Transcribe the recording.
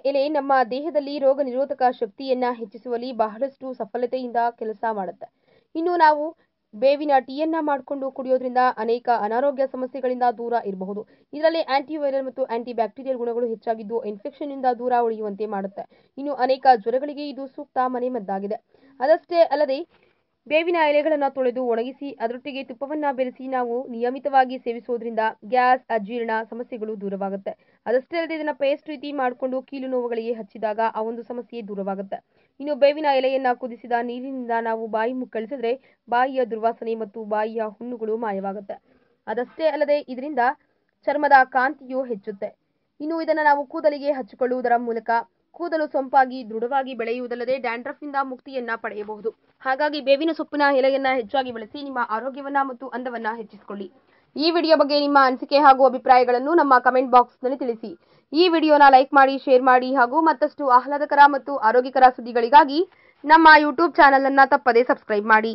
ಎಲೆ ನಮ್ಮ ದೇಹದಲ್ಲಿ ರೋಗ ನಿರೋಧಕ ಶಕ್ತಿಯನ್ನ ಹೆಚ್ಚಿಸುವಲ್ಲಿ ಬಹಳಷ್ಟು ಸಫಲತೆಯಿಂದ ಕೆಲಸ ಮಾಡುತ್ತೆ. ಇನ್ನು ನಾವು ಬೇವಿನ ಟೀಯನ್ನ ಮಾಡಿಕೊಂಡು ಕುಡಿಯೋದ್ರಿಂದ ಅನೇಕ ಅನಾರೋಗ್ಯ ಸಮಸ್ಯೆಗಳಿಂದ ದೂರ ಇರಬಹುದು. ಇದರಲ್ಲಿ ಆಂಟಿವೈರಲ್ ಮತ್ತು ಆಂಟಿ ಬ್ಯಾಕ್ಟೀರಿಯಲ್ ಗುಣಗಳು ಹೆಚ್ಚಾಗಿದ್ದು ಇನ್ಫೆಕ್ಷನ್ ಇಂದ ದೂರ ಉಳಿಯುವಂತೆ ಮಾಡುತ್ತೆ. ಇನ್ನು ಅನೇಕ ಜ್ವರಗಳಿಗೆ ಇದು ಸೂಕ್ತ ಮನೆಮದ್ದಾಗಿದೆ. ಅದಷ್ಟೇ ಅಲ್ಲದೆ ಬೇವಿನ ಎಲೆಗಳನ್ನು ತೊಳೆದು ಒಣಗಿಸಿ ಅದರೊಟ್ಟಿಗೆ ತುಪ್ಪವನ್ನ ಬೆರೆಸಿ ನಾವು ನಿಯಮಿತವಾಗಿ ಸೇವಿಸೋದ್ರಿಂದ ಗ್ಯಾಸ್, ಅಜೀರ್ಣ ಸಮಸ್ಯೆಗಳು ದೂರವಾಗುತ್ತೆ. ಅದಷ್ಟೇ ಅಲ್ಲದೆ ಇದನ್ನ ಪೇಸ್ಟ್ ರೀತಿ ಮಾಡಿಕೊಂಡು ಕೀಲು ನೋವುಗಳಿಗೆ ಹಚ್ಚಿದಾಗ ಆ ಒಂದು ಸಮಸ್ಯೆ ದೂರವಾಗುತ್ತೆ. ಇನ್ನು ಬೇವಿನ ಎಲೆಯನ್ನ ಕುದಿಸಿದ ನೀರಿನಿಂದ ನಾವು ಬಾಯಿ ಮುಕ್ಕಳಿಸಿದ್ರೆ ಬಾಯಿಯ ದುರ್ವಾಸನೆ ಮತ್ತು ಬಾಯಿಯ ಹುಣ್ಣುಗಳು ಮಾಯವಾಗುತ್ತೆ. ಅದಷ್ಟೇ ಅಲ್ಲದೆ ಇದರಿಂದ ಚರ್ಮದ ಕಾಂತಿಯು ಹೆಚ್ಚುತ್ತೆ. ಇನ್ನು ಇದನ್ನ ನಾವು ಕೂದಲಿಗೆ ಹಚ್ಚಿಕೊಳ್ಳುವುದರ ಮೂಲಕ ಕೂದಲು ಸೊಂಪಾಗಿ ದೃಢವಾಗಿ ಬೆಳೆಯುವುದಲ್ಲದೆ ಡ್ಯಾಂಡ್ರಫ್ ನಿಂದ ಮುಕ್ತಿಯನ್ನ ಪಡೆಯಬಹುದು. ಹಾಗಾಗಿ ಬೇವಿನ ಸೊಪ್ಪಿನ ಎಲೆಯನ್ನ ಹೆಚ್ಚಾಗಿ ಬಳಸಿ ನಿಮ್ಮ ಆರೋಗ್ಯವನ್ನ ಮತ್ತು ಅಂದವನ್ನ ಹೆಚ್ಚಿಸಿಕೊಳ್ಳಿ. ಈ ವಿಡಿಯೋ ಬಗ್ಗೆ ನಿಮ್ಮ ಅನಿಸಿಕೆ ಹಾಗೂ ಅಭಿಪ್ರಾಯಗಳನ್ನು ನಮ್ಮ ಕಮೆಂಟ್ ಬಾಕ್ಸ್ ನಲ್ಲಿ ತಿಳಿಸಿ. ಈ ವಿಡಿಯೋನ ಲೈಕ್ ಮಾಡಿ, ಶೇರ್ ಮಾಡಿ ಹಾಗೂ ಮತ್ತಷ್ಟು ಆಹ್ಲಾದಕರ ಮತ್ತು ಆರೋಗ್ಯಕರ ಸುದ್ದಿಗಳಿಗಾಗಿ ನಮ್ಮ ಯೂಟ್ಯೂಬ್ ಚಾನೆಲ್ ಅನ್ನ ತಪ್ಪದೇ ಸಬ್ಸ್ಕ್ರೈಬ್ ಮಾಡಿ.